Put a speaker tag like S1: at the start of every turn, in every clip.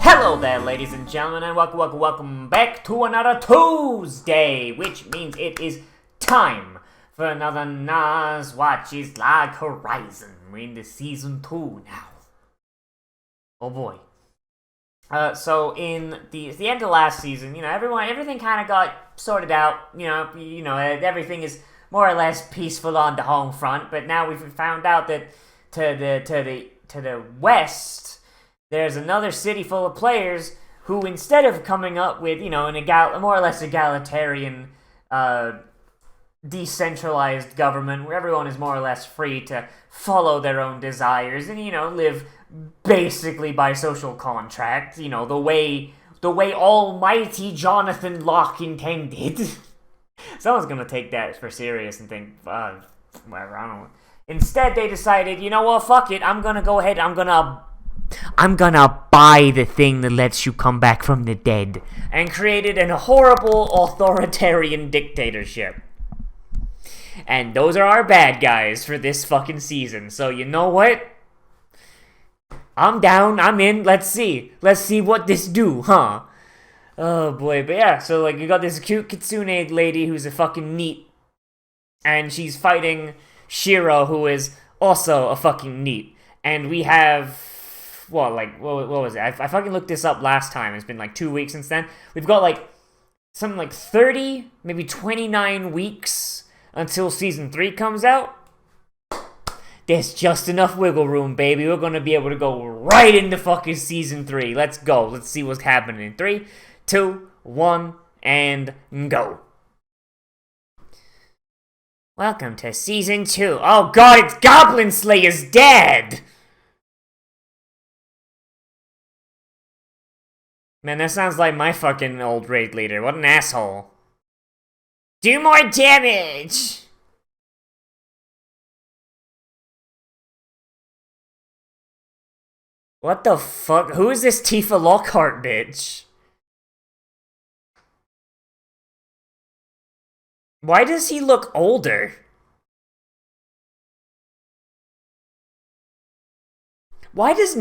S1: Hello there, ladies and gentlemen, and welcome back to another Tuesday, which means it is time for another Nozz Watches Log Horizon. We're into season 2 now. Oh boy. So in the end of last season, everything kind of got sorted out. Everything is more or less peaceful on the home front. But now we've found out that to the west, there's another city full of players who, instead of coming up with, a more or less egalitarian, decentralized government where everyone is more or less free to follow their own desires and, live basically by social contract, the way almighty Jonathan Locke intended. Someone's gonna take that for serious and think, whatever, I don't know. Instead, they decided, you know what, fuck it, I'm gonna go ahead, I'm gonna buy the thing that lets you come back from the dead, and created a horrible authoritarian dictatorship. And those are our bad guys for this fucking season. So you know what? I'm down, I'm in, let's see what this do, huh? Oh boy, but yeah, so you got this cute kitsune lady who's a fucking neat, and she's fighting Shiro, who is also a fucking neat. And we have, what was it? I fucking looked this up last time. It's been 2 weeks since then. We've got something 30, maybe 29 weeks until season 3 comes out. There's just enough wiggle room, baby. We're gonna be able to go right into fucking season 3. Let's go. Let's see what's happening in 3, 2, 1, and go. Welcome to season 2. Oh god, it's Goblin Slayer's dead! Man, that sounds like my fucking old raid leader. What an asshole. Do more damage! What the fuck? Who is this Tifa Lockhart bitch? Why does he look older? Why does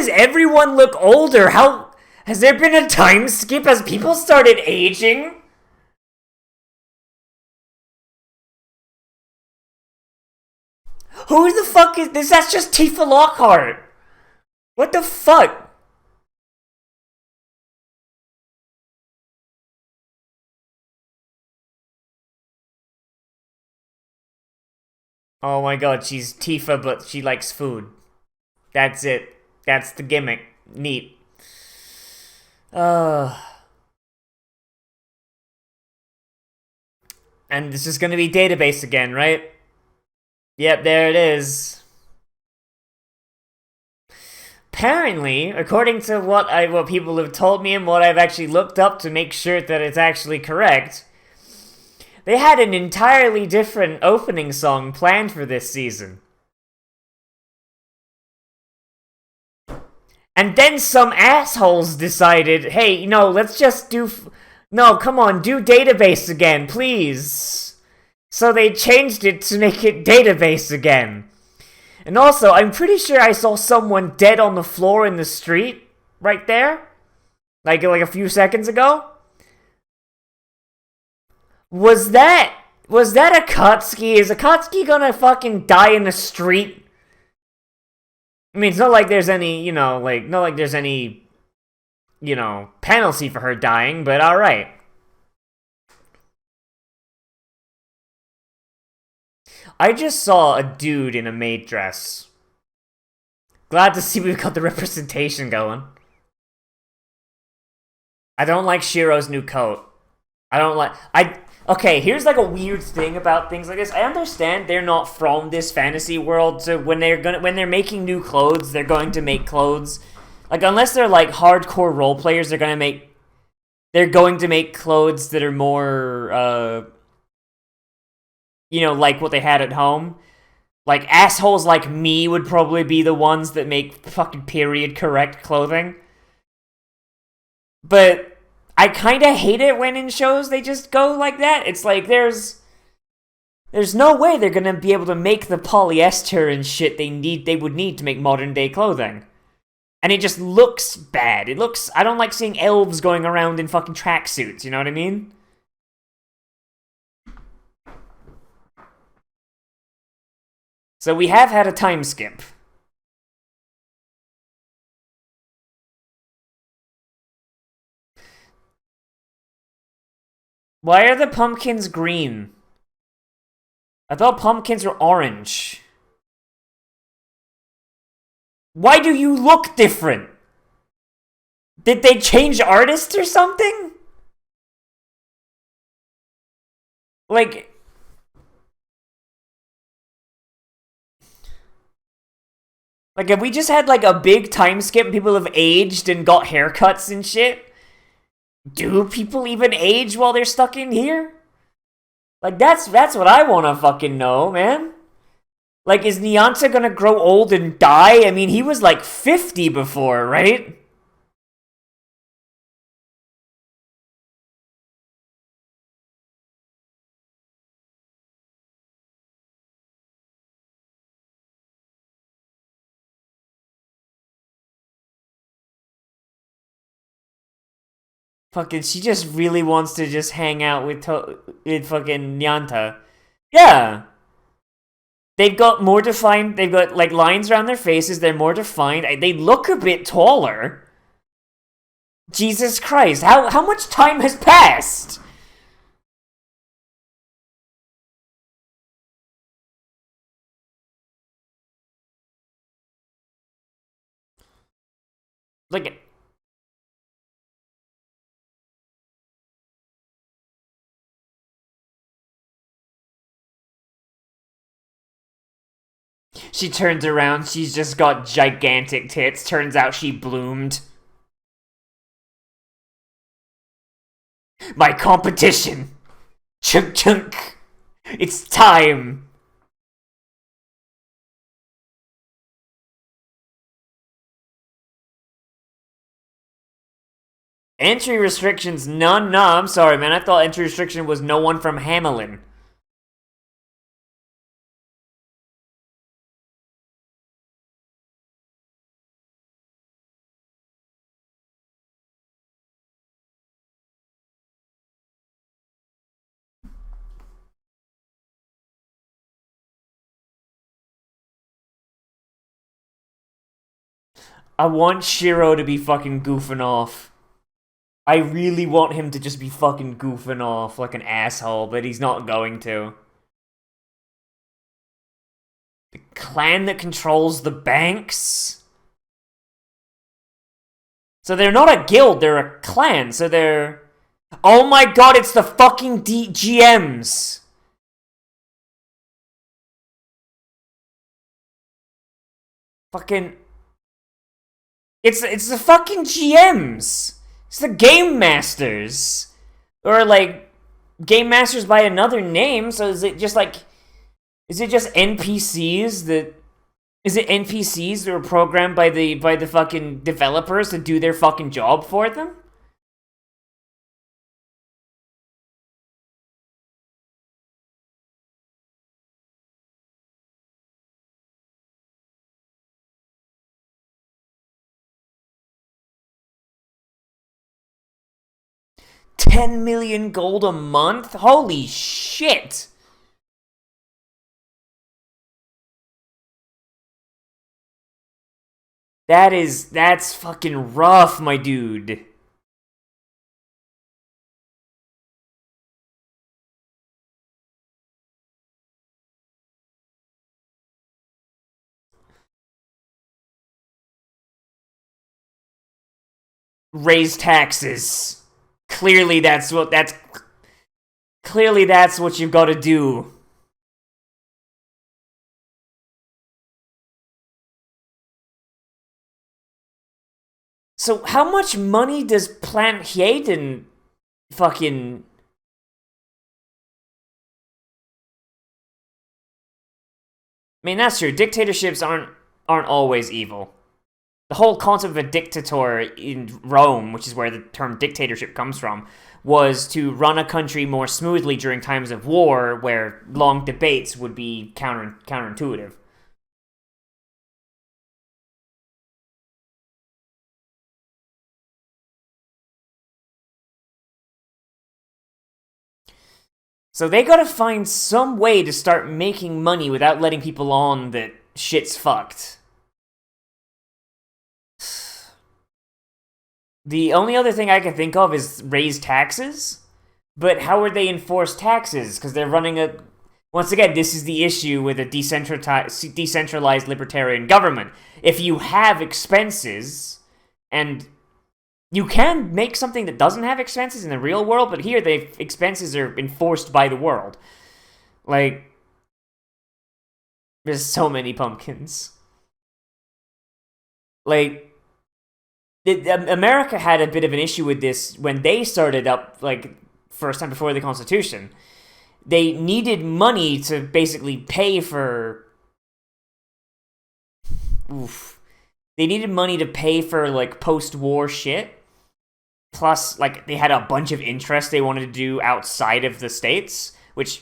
S1: everyone look older? How has there been a time skip as people started aging? Who the fuck is this? That's just Tifa Lockhart. What the fuck? Oh my god, she's Tifa, but she likes food. That's it. That's the gimmick. Neat. And this is gonna be database again, right? Yep, there it is. Apparently, according to what people have told me and what I've actually looked up to make sure that it's actually correct, they had an entirely different opening song planned for this season. And then some assholes decided, hey, let's just do... No, come on, do database again, please. So they changed it to make it database again. And also, I'm pretty sure I saw someone dead on the floor in the street, right there. Like a few seconds ago. Was that Akatsuki? Is Akatsuki gonna fucking die in the street? I mean, it's not like there's any, penalty for her dying, but alright. I just saw a dude in a maid dress. Glad to see we've got the representation going. I don't like Shiro's new coat. Okay, here's a weird thing about things like this. I understand they're not from this fantasy world, so when they're making new clothes, they're going to make clothes. Unless they're hardcore role players, they're going to make clothes that are more like what they had at home. Assholes like me would probably be the ones that make fucking period correct clothing. But I kind of hate it when in shows they just go like that. It's there's no way they're gonna be able to make the polyester and shit they would need to make modern day clothing. And it just looks bad. It looks... I don't like seeing elves going around in fucking tracksuits, you know what I mean? So we have had a time skip. Why are the pumpkins green? I thought pumpkins were orange. Why do you look different? Did they change artists or something? Like... Like, have we just had, like, a big time skip and people have aged and got haircuts and shit? Do people even age while they're stuck in here? Like, that's what I want to fucking know, man. Like, is Nyanza gonna grow old and die? I mean, he was, like, 50 before, right? Fucking, she just really wants to just hang out with fucking Nyanta. Yeah. They've got more defined, they've got, like, lines around their faces, they're more defined, they look a bit taller. Jesus Christ, how much time has passed? Like... She turns around, she's just got gigantic tits. Turns out she bloomed. My competition! Chunk chunk! It's time! Entry restrictions, none? No, I'm sorry, man. I thought entry restriction was no one from Hamelin. I want Shiro to be fucking goofing off. I really want him to just be fucking goofing off like an asshole, but he's not going to. The clan that controls the banks? So they're not a guild, they're a clan, so they're... Oh my god, it's the fucking GMs! Fucking... It's the fucking GMs! It's the Game Masters! Or, like, Game Masters by another name, so is it just, like... Is it just NPCs that... Is it NPCs that were programmed by the fucking developers to do their fucking job for them? $10 million gold a month? Holy shit! That's fucking rough, my dude. Raise taxes. Clearly that's what you've got to do. So how much money does Plant Hayden fucking... I mean, that's true. Dictatorships aren't always evil. The whole concept of a dictator in Rome, which is where the term dictatorship comes from, was to run a country more smoothly during times of war, where long debates would be counterintuitive. So they gotta find some way to start making money without letting people on that shit's fucked. The only other thing I can think of is raise taxes. But how would they enforce taxes? Because they're running a... Once again, this is the issue with a decentralized libertarian government. If you have expenses, and you can make something that doesn't have expenses in the real world, but here the expenses are enforced by the world. Like, there's so many pumpkins. Like, America had a bit of an issue with this when they started up, like, first time before the Constitution. They needed money to basically pay for... They needed money to pay for, like, post-war shit. Plus, like, they had a bunch of interest they wanted to do outside of the States, which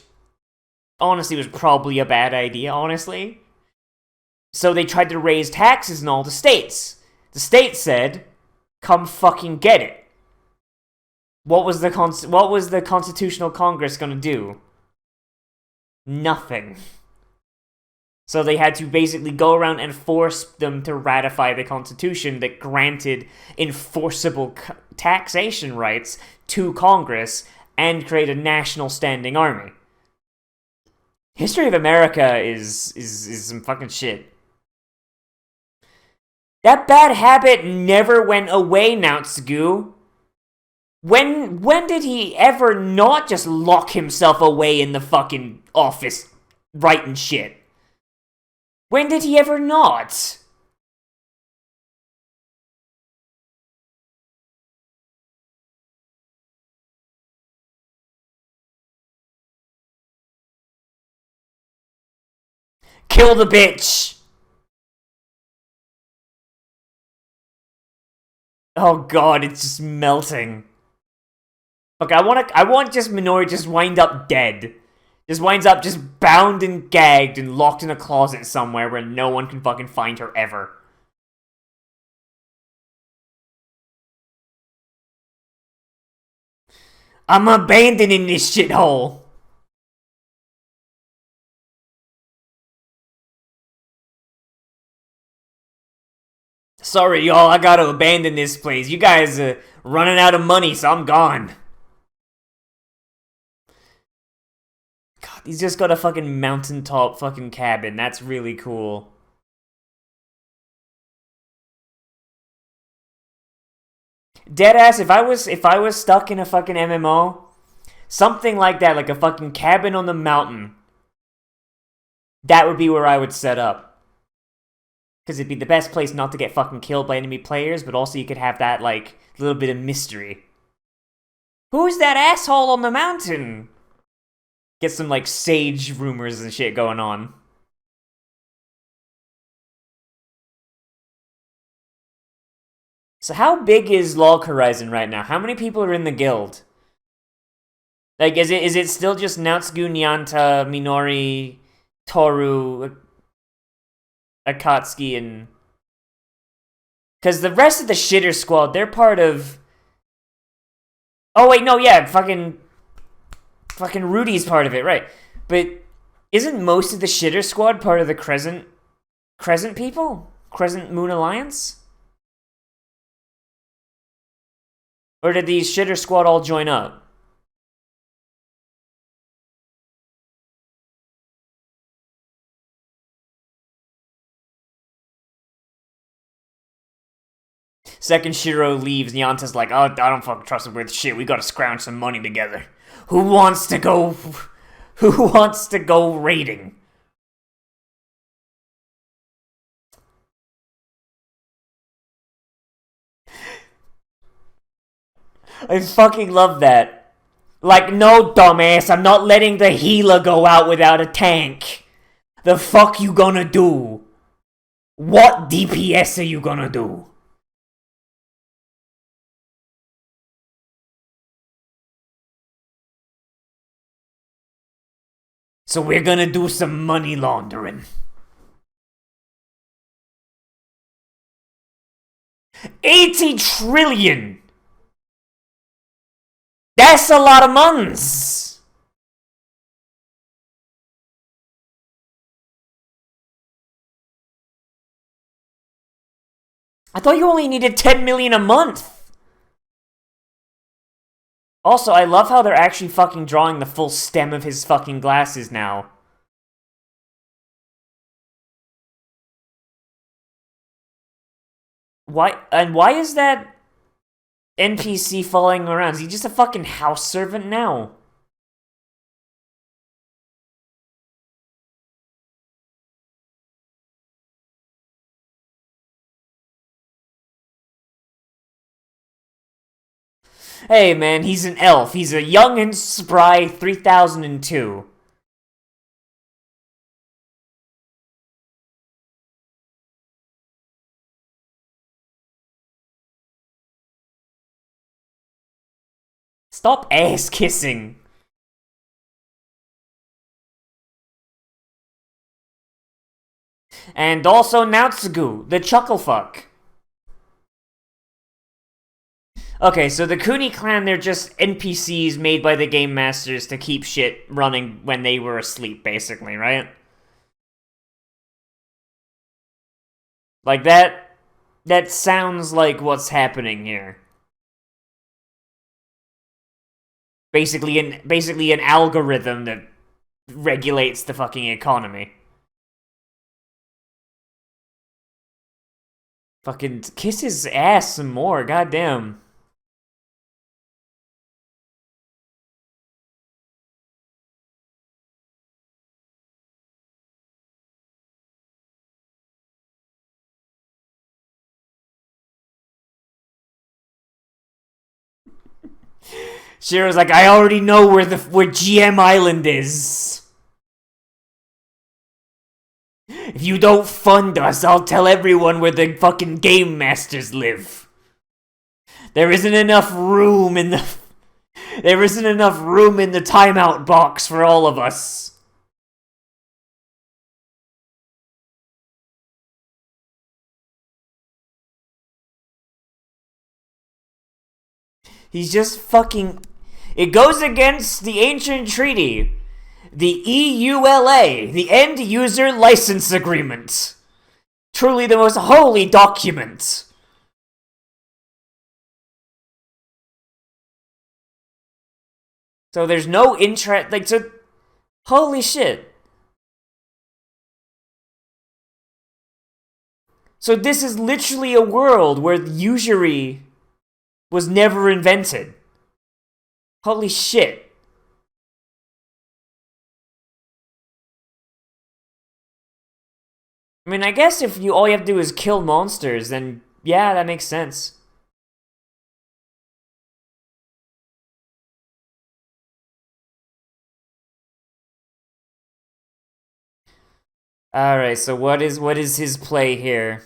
S1: honestly was probably a bad idea, honestly. So they tried to raise taxes in all the states. The states said, come fucking get it. What was the Constitutional Congress gonna do? Nothing. So they had to basically go around and force them to ratify the Constitution that granted enforceable taxation rights to Congress and create a national standing army. History of America is some fucking shit. That bad habit never went away, Nozz. When did he ever not just lock himself away in the fucking office writing shit? When did he ever not? Kill the bitch! Oh god, it's just melting. Okay, I want just Minori just wind up dead. Just winds up just bound and gagged and locked in a closet somewhere where no one can fucking find her ever. I'm abandoning this shithole. Sorry, y'all, I gotta abandon this place. You guys are running out of money, so I'm gone. God, he's just got a fucking mountaintop fucking cabin. That's really cool. Deadass, if I was stuck in a fucking MMO, something like that, like a fucking cabin on the mountain, that would be where I would set up. Because it'd be the best place not to get fucking killed by enemy players, but also you could have that, like, little bit of mystery. Who's that asshole on the mountain? Get some, like, sage rumors and shit going on. So how big is Log Horizon right now? How many people are in the guild? Like, is it still just Nozz, Nyanta, Minori, Toru, Akatsuki, and... Because the rest of the shitter squad, they're part of... Oh, wait, no, yeah, fucking Rudy's part of it, right. But isn't most of the shitter squad part of the Crescent people? Crescent Moon Alliance? Or did the shitter squad all join up? Second Shiro leaves, Nyanta's like, oh, I don't fucking trust him with shit, we gotta scrounge some money together. Who wants to go raiding? I fucking love that. Like, no, dumbass, I'm not letting the healer go out without a tank. The fuck you gonna do? What DPS are you gonna do? So we're gonna do some money laundering. 80 trillion! That's a lot of mons! I thought you only needed 10 million a month. Also, I love how they're actually fucking drawing the full stem of his fucking glasses now. Why is that NPC following around? Is he just a fucking house servant now? Hey man, he's an elf. He's a young and spry 3002. Stop ass kissing. And also Naotsugu, the chucklefuck. Okay, so the Cooney clan, they're just NPCs made by the game masters to keep shit running when they were asleep, basically, right? Like, that sounds like what's happening here. Basically an algorithm that regulates the fucking economy. Fucking kiss his ass some more, goddamn. Shiro's like, I already know where GM Island is. If you don't fund us, I'll tell everyone where the fucking game masters live. There isn't enough room in the timeout box for all of us. He's just fucking... It goes against the ancient treaty. The EULA, the End User License Agreement. Truly the most holy document. So there's no interest... Like, so... Holy shit. So this is literally a world where usury was never invented. Holy shit. I mean, I guess if all you have to do is kill monsters, then yeah, that makes sense. Alright, so what is his play here?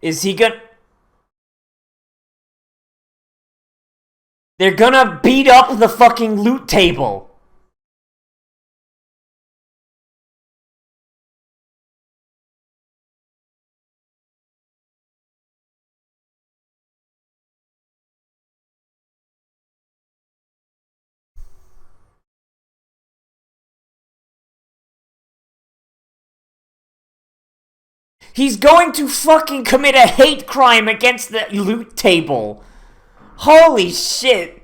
S1: Is he gonna... They're gonna beat up the fucking loot table. He's going to fucking commit a hate crime against the loot table. Holy shit.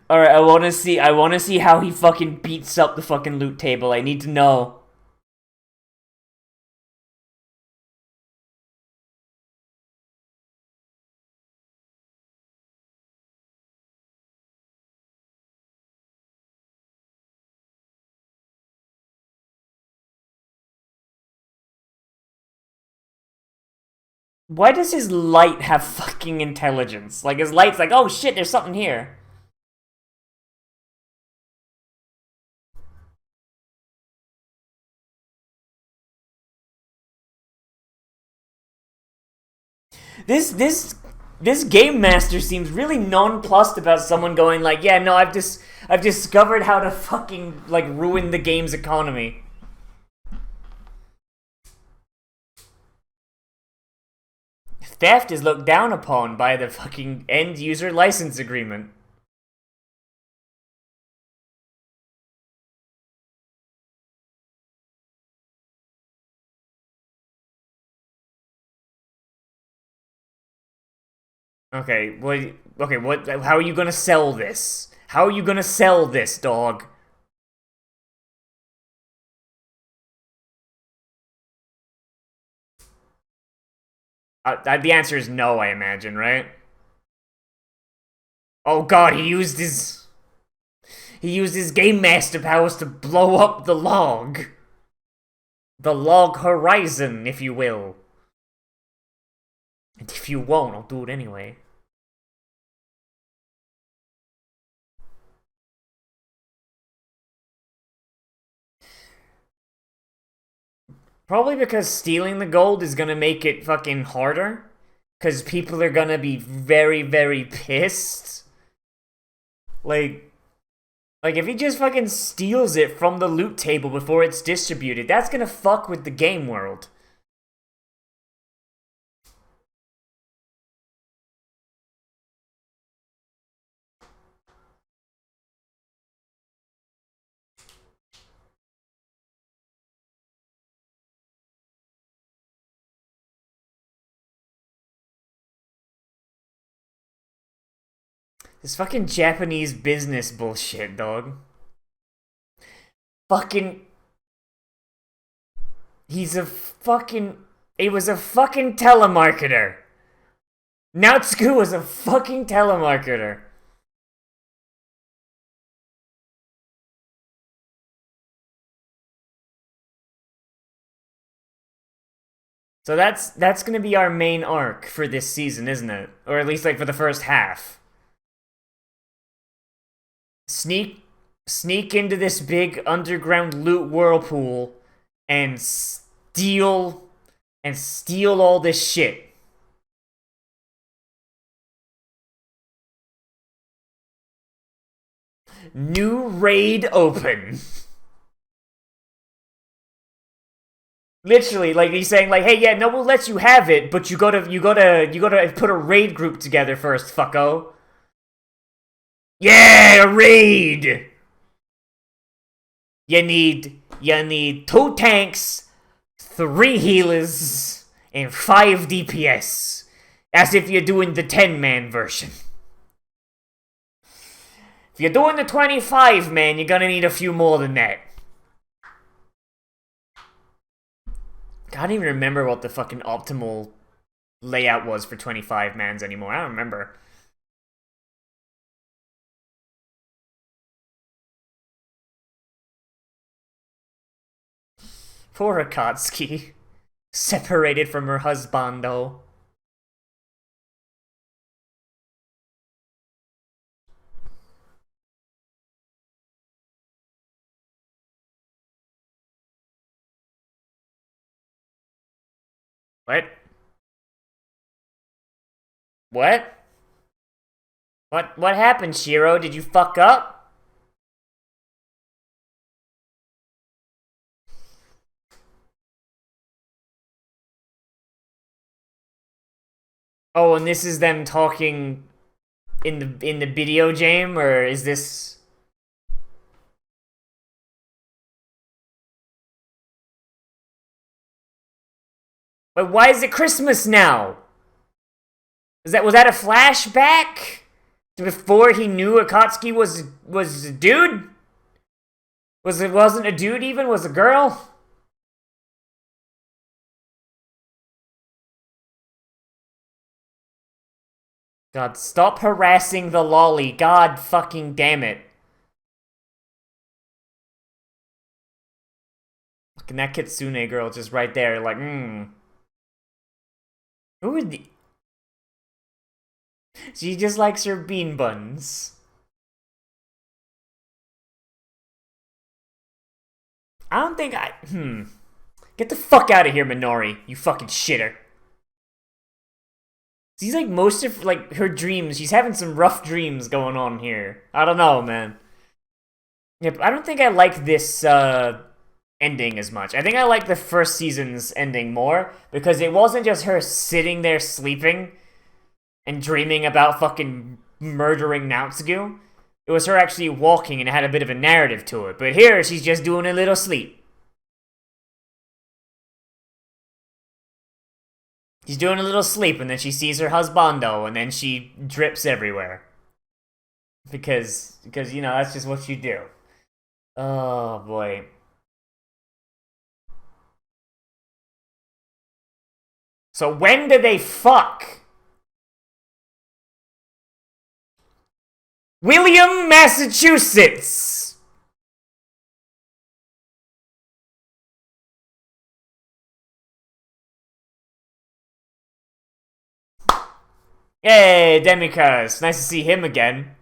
S1: Alright, I wanna see how he fucking beats up the fucking loot table. I need to know. Why does his light have fucking intelligence? Like, his light's like, oh shit, there's something here. This This game master seems really nonplussed about someone going like, yeah, no, I've discovered how to fucking like ruin the game's economy. Theft is looked down upon by the fucking end user license agreement. Okay, what, how are you gonna sell this? How are you gonna sell this, dog? The answer is no, I imagine, right? Oh god, he used his game master powers to blow up the log. The log horizon, if you will. And if you won't, I'll do it anyway. Probably because stealing the gold is gonna make it fucking harder. Because people are gonna be very, very pissed. Like, if he just fucking steals it from the loot table before it's distributed, that's gonna fuck with the game world. This fucking Japanese business bullshit, dog. Fucking... He was a fucking telemarketer. Natsuku was a fucking telemarketer. So that's gonna be our main arc for this season, isn't it? Or at least like for the first half. Sneak into this big underground loot whirlpool and steal all this shit. New raid open. Literally, like he's saying, like, hey, yeah, no, we'll let you have it, but you gotta put a raid group together first, fucko. Yeah, a raid. You need 2 tanks, 3 healers, and 5 DPS, as if you're doing the 10-man version. If you're doing the 25-man, you're gonna need a few more than that. I don't even remember what the fucking optimal layout was for 25-mans anymore. I don't remember. Poor Akatsuki. Separated from her husbando. What? What? What happened, Shiro? Did you fuck up? Oh, and this is them talking in the video game, or is this... But why is it Christmas now? Was that a flashback to before he knew Akatsuki was a dude? Wasn't a dude even? Was a girl? God, stop harassing the lolly. God fucking damn it. Fucking that Kitsune girl just right there, like, Who are the... She just likes her bean buns. I don't think I... Get the fuck out of here, Minori, you fucking shitter. Seems like most of like her dreams, she's having some rough dreams going on here. I don't know, man. Yep, I don't think I like this ending as much. I think I like the first season's ending more because it wasn't just her sitting there sleeping and dreaming about fucking murdering Naotsugu. It was her actually walking and it had a bit of a narrative to it. But here, she's just doing a little sleep. She's doing a little sleep, and then she sees her husbando, and then she drips everywhere. Because you know, that's just what you do. Oh, boy. So when did they fuck? William, Massachusetts! Hey, Demicus. Nice to see him again.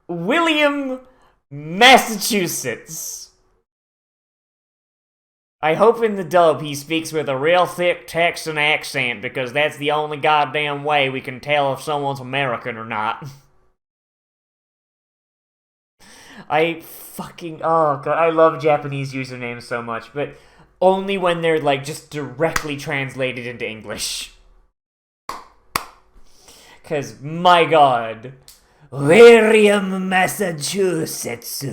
S1: William, Massachusetts. I hope in the dub he speaks with a real thick Texan accent because that's the only goddamn way we can tell if someone's American or not. Oh god, I love Japanese usernames so much, but only when they're like just directly translated into English. Cause my god, William, Massachusetts.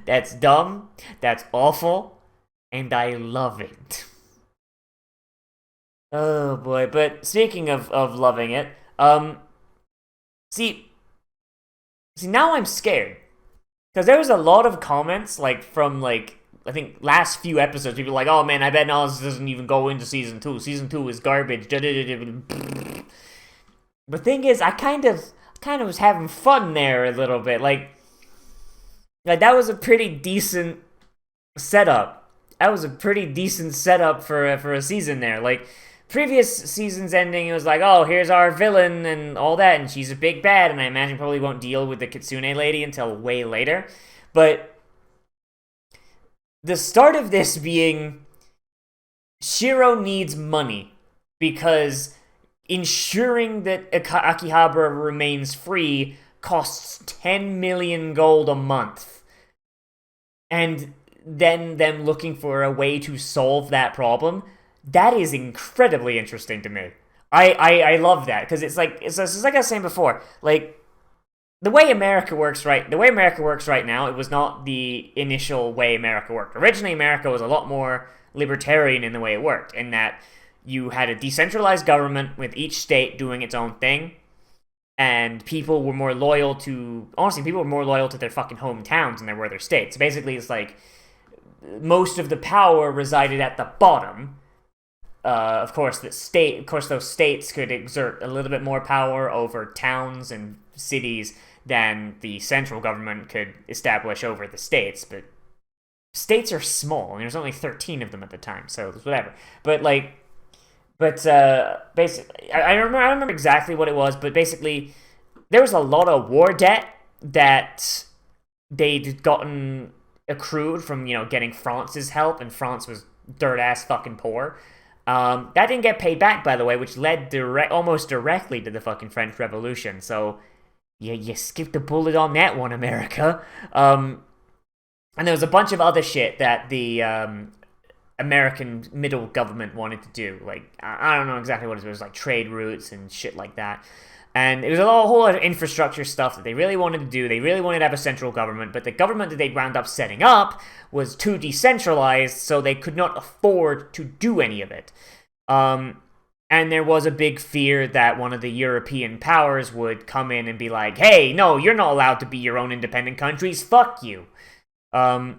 S1: That's dumb, that's awful, and I love it. Oh boy, but speaking of loving it, see now I'm scared. Because there was a lot of comments, like, from, like, I think last few episodes, people were like, oh man, I bet Nozz doesn't even go into Season 2. Season 2 is garbage. The thing is, I kind of was having fun there a little bit. Like that was a pretty decent setup. That was a pretty decent setup for a season there. Like, previous season's ending, it was like, oh, here's our villain and all that, and she's a big bad, and I imagine probably won't deal with the Kitsune lady until way later. But the start of this being Shiro needs money because ensuring that Akihabara remains free costs 10 million gold a month. And then them looking for a way to solve that problem. That is incredibly interesting to me. I love that because it's like I was saying before, like the way America works right now, it was not the initial way America worked. Originally, America was a lot more libertarian in the way it worked, in that you had a decentralized government with each state doing its own thing, and people were more loyal to their fucking hometowns than they were their states. So basically, it's like most of the power resided at the bottom. Of course, those states could exert a little bit more power over towns and cities than the central government could establish over the states. But states are small, and there's only 13 of them at the time, so whatever. Basically, I remember exactly what it was, but basically, there was a lot of war debt that they'd gotten accrued from, getting France's help, and France was dirt-ass fucking poor. That didn't get paid back, by the way, which led almost directly to the fucking French Revolution. So, you skipped a bullet on that one, America. And there was a bunch of other shit that the American middle government wanted to do. Like, I don't know exactly what it was, like trade routes and shit like that. And it was a whole lot of infrastructure stuff that they really wanted to do. They really wanted to have a central government, but the government that they wound up setting up was too decentralized, so they could not afford to do any of it. And there was a big fear that one of the European powers would come in and be like, hey, no, you're not allowed to be your own independent countries, fuck you. Of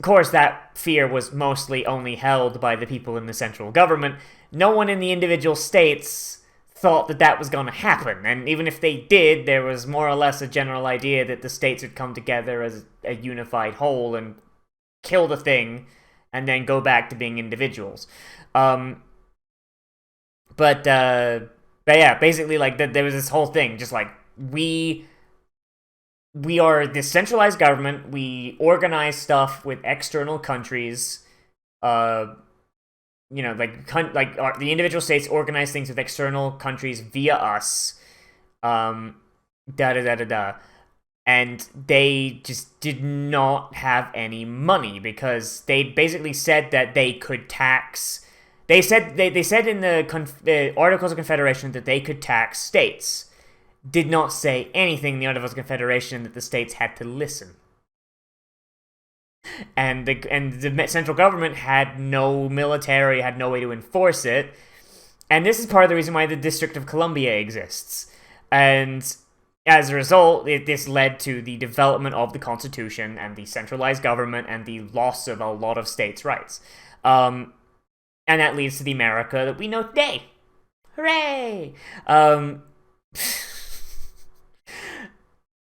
S1: course, that fear was mostly only held by the people in the central government. No one in the individual states thought that was going to happen, and even if they did, there was more or less a general idea that the states would come together as a unified whole and kill the thing, and then go back to being individuals. But yeah, basically, like, there was this whole thing, just like, we we are this centralized government. We organize stuff with external countries. Uh, the individual states organize things with external countries via us. Um, da da da da da. And they just did not have any money because they basically said that they could tax. They said in the Articles of Confederation that they could tax states. Did not say anything in the Articles of Confederation that the states had to listen. And the central government had no military, had no way to enforce it. And this is part of the reason why the District of Columbia exists. And as a result, this led to the development of the Constitution and the centralized government and the loss of a lot of states' rights. And that leads to the America that we know today. Hooray!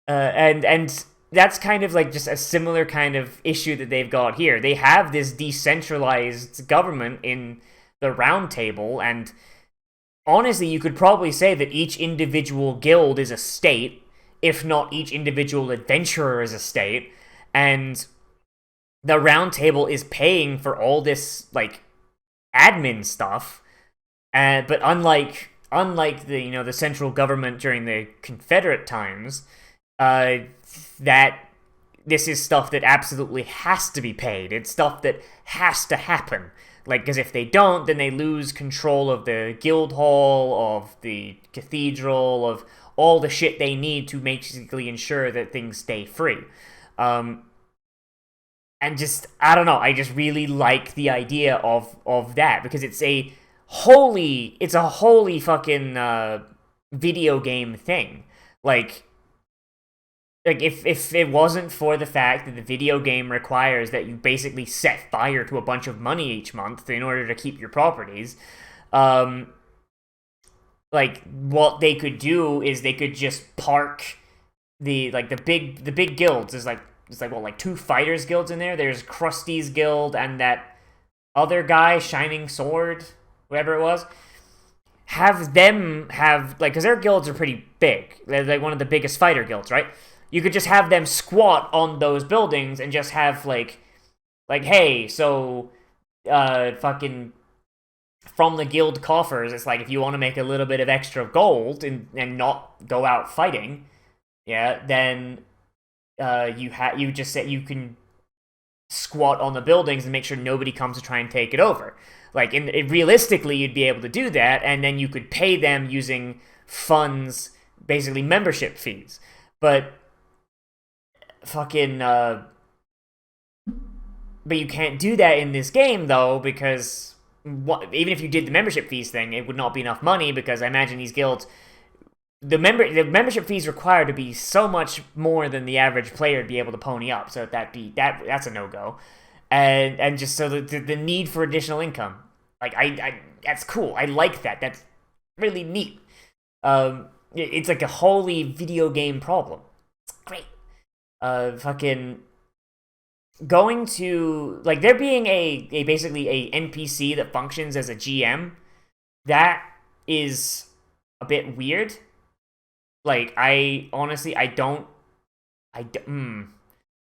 S1: And that's kind of like just a similar kind of issue that they've got here. They have this decentralized government in the Round Table, and honestly, you could probably say that each individual guild is a state, if not each individual adventurer is a state, and the Round Table is paying for all this, like, admin stuff, but unlike the central government during the Confederate times, that this is stuff that absolutely has to be paid. It's stuff that has to happen. Like, because if they don't, then they lose control of the guild hall, of the cathedral, of all the shit they need to basically ensure that things stay free. And just, I don't know, I just really like the idea of that, because it's a holy fucking video game thing. Like if it wasn't for the fact that the video game requires that you basically set fire to a bunch of money each month in order to keep your properties, like, what they could do is they could just park the big guilds. There's like 2 fighters guilds in there. There's Krusty's guild and that other guy, Shining Sword, whoever it was. Have them have, like, because their guilds are pretty big. They're like one of the biggest fighter guilds, right? You could just have them squat on those buildings and just have, like, hey, so, fucking, from the guild coffers, it's like, if you want to make a little bit of extra gold and not go out fighting, yeah, then, you just say you can squat on the buildings and make sure nobody comes to try and take it over. Like, realistically, you'd be able to do that, and then you could pay them using funds, basically membership fees. But fucking, but you can't do that in this game, though, because even if you did the membership fees thing, it would not be enough money, because I imagine these guilds, the membership fees required to be so much more than the average player would be able to pony up, so that's a no-go. And just so the need for additional income. Like, I that's cool. I like that. That's really neat. It's like a wholly video game problem. It's great. Fucking going to, like, there being a basically a NPC that functions as a GM, that is a bit weird. Like, I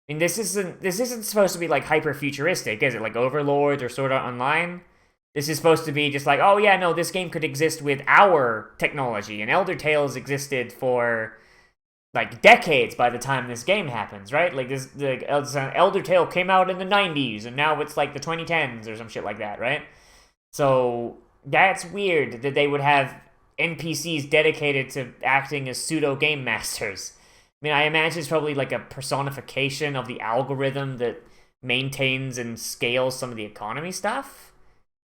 S1: mean, this isn't supposed to be, like, hyper futuristic, is it? Like Overlord or Sword Art Online. This is supposed to be just like, oh yeah, no, this game could exist with our technology, and Elder Tales existed for, like, decades by the time this game happens, right? Like, Elder Tale came out in the 90s, and now it's like the 2010s or some shit like that, right? So that's weird that they would have NPCs dedicated to acting as pseudo game masters. I mean, I imagine it's probably like a personification of the algorithm that maintains and scales some of the economy stuff.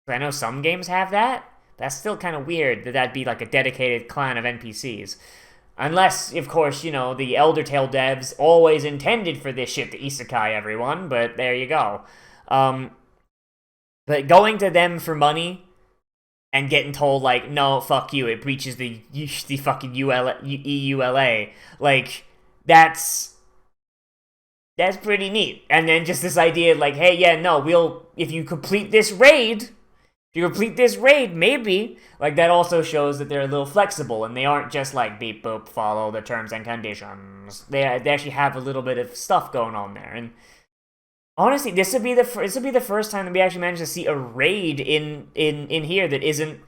S1: I know some games have that. That's still kind of weird that that'd be like a dedicated clan of NPCs. Unless, of course, you know, the Elder Tale devs always intended for this shit to isekai everyone, but there you go. But going to them for money and getting told, like, no, fuck you, it breaches the fucking EULA, like, that's pretty neat. And then just this idea, like, hey, yeah, no, if you complete this raid, If you complete this raid, maybe. Like, that also shows that they're a little flexible, and they aren't just like, beep, boop, follow the terms and conditions. They actually have a little bit of stuff going on there, and honestly, this would be the first time that we actually managed to see a raid in here that isn't,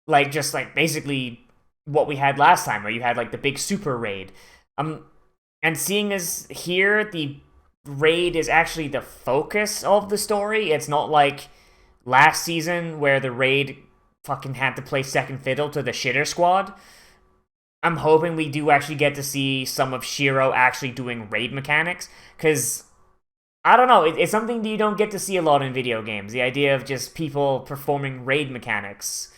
S1: like, just, like, basically what we had last time, where you had, like, the big super raid. And seeing as here, the raid is actually the focus of the story, it's not like last season where the raid fucking had to play second fiddle to the shitter squad. I'm hoping we do actually get to see some of Shiro actually doing raid mechanics, because I don't know, it's something that you don't get to see a lot in video games. The idea of just people performing raid mechanics,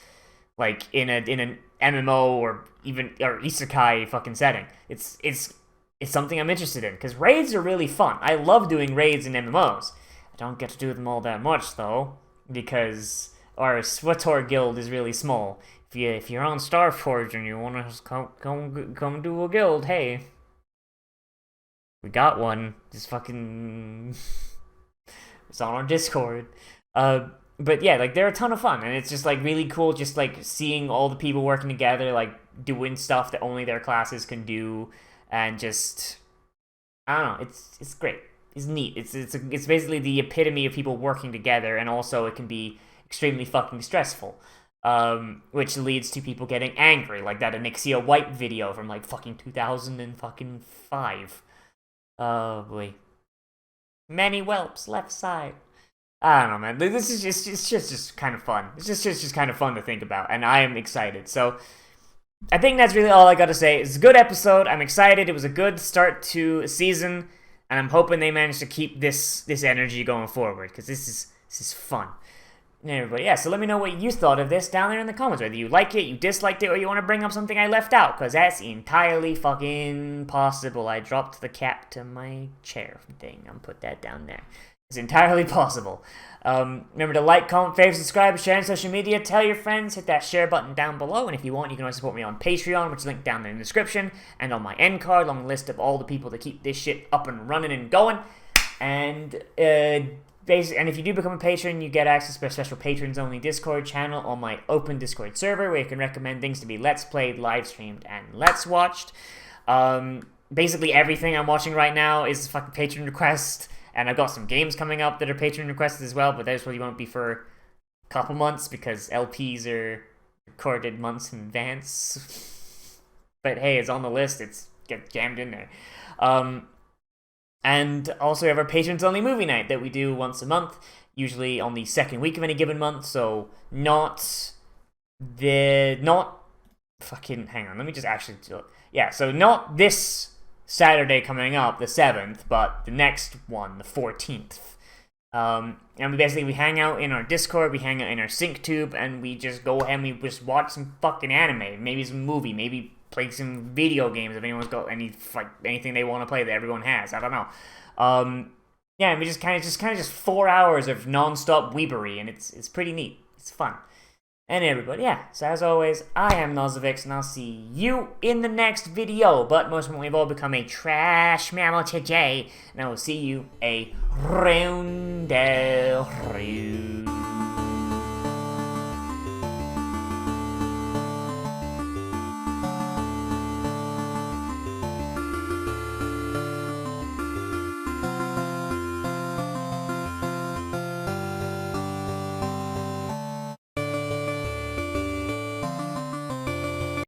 S1: like in an MMO or isekai fucking setting. It's something I'm interested in, because raids are really fun. I love doing raids in MMOs. I don't get to do them all that much though, because our SWTOR guild is really small. If you're on Starforge and you want to come do a guild, hey. We got one. Just fucking... It's on our Discord. But yeah, like, they're a ton of fun. And it's just, like, really cool just, like, seeing all the people working together, like, doing stuff that only their classes can do. And just... I don't know. It's great. It's neat. It's basically the epitome of people working together. And also it can be extremely fucking stressful. Which leads to people getting angry. Like that Anixia White video from, like, fucking 2005. Oh boy. Many whelps left side. I don't know, man. This is just kind of fun. It's just kind of fun to think about, and I am excited. So I think that's really all I gotta say. It's a good episode. I'm excited. It was a good start to a season, and I'm hoping they manage to keep this energy going forward, because this is fun. And everybody, yeah, so let me know what you thought of this down there in the comments. Whether you like it, you disliked it, or you want to bring up something I left out, because that's entirely fucking possible. I dropped the cap to my chair thing. I'm put that down there. It's entirely possible. Remember to like, comment, favorite, subscribe, share on social media, tell your friends, hit that share button down below, and if you want, you can always support me on Patreon, which is linked down there in the description, and on my end card, along the list of all the people that keep this shit up and running and going. And, and if you do become a patron, you get access to a special patrons-only Discord channel on my open Discord server, where you can recommend things to be Let's Played, live streamed, and Let's Watched. Basically everything I'm watching right now is a fucking patron request, and I've got some games coming up that are patron requested as well, but those really won't be for a couple months, because LPs are recorded months in advance. But hey, it's on the list, it's get jammed in there. And also we have our patrons-only movie night that we do once a month, usually on the second week of any given month, so hang on, let me just actually do it. Yeah, so not this Saturday coming up, the 7th, but the next one, the 14th. And we hang out in our Discord, we hang out in our SyncTube, and we just go ahead and we just watch some fucking anime, maybe some movie, maybe play some video games if anyone's got anything they want to play that everyone has. I don't know. Yeah, and we just kind of 4 hours of non-stop weebery, and it's pretty neat. It's fun. And everybody, yeah. So as always, I am Nozz, and I'll see you in the next video. But most importantly, we've all become a trash mammal today, and I will see you around the road.